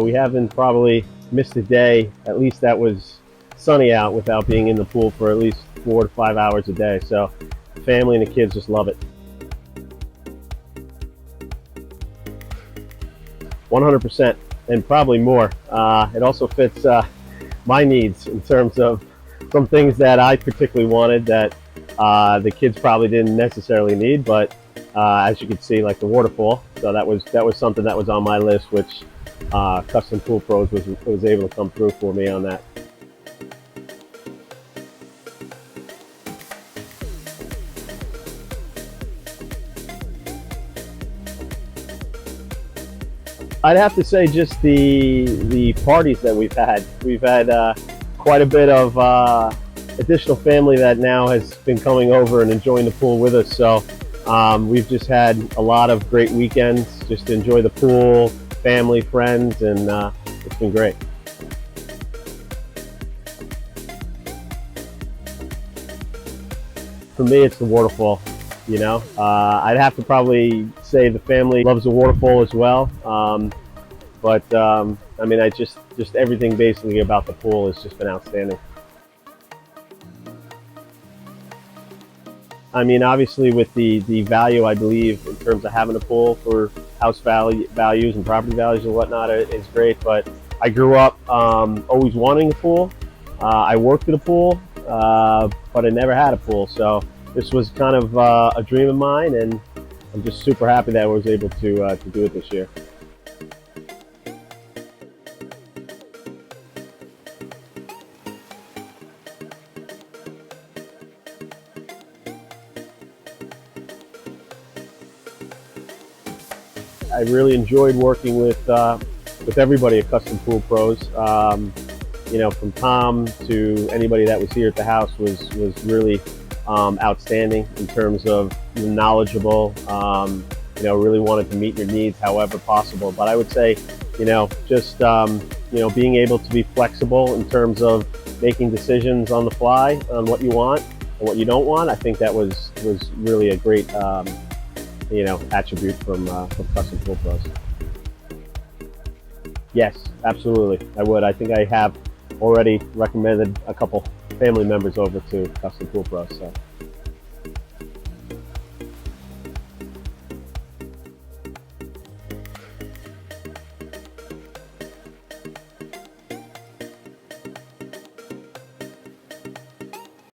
We haven't probably missed a day, at least that was sunny out, without being in the pool for at least 4 to 5 hours a day. So the family and the kids just love it. 100%, and probably more. It also fits my needs in terms of some things that I particularly wanted that the kids probably didn't necessarily need, but as you can see, like the waterfall. So that was something that was on my list, which Custom Pool Pros was able to come through for me on that. I'd have to say just the parties that we've had. We've had quite a bit of additional family that now has been coming over and enjoying the pool with us. So we've just had a lot of great weekends just to enjoy the pool, family, friends, and it's been great. For me, it's the waterfall. I'd have to probably say the family loves the waterfall as well. But I mean, I just everything basically about the pool has just been outstanding. I mean, obviously with the value, I believe, in terms of having a pool for values and property values and whatnot is great. But I grew up always wanting a pool. I worked at a pool, but I never had a pool. So this was kind of a dream of mine, and I'm just super happy that I was able to do it this year. I really enjoyed working with everybody at Custom Pool Pros. From Tom to anybody that was here at the house was really outstanding in terms of knowledgeable. Really wanted to meet your needs however possible. But I would say, just being able to be flexible in terms of making decisions on the fly on what you want and what you don't want. I think that was really a great attribute from Custom Pool Pros. Yes, absolutely. I would. I think I have already recommended a couple family members over to Custom Pool Pros. So.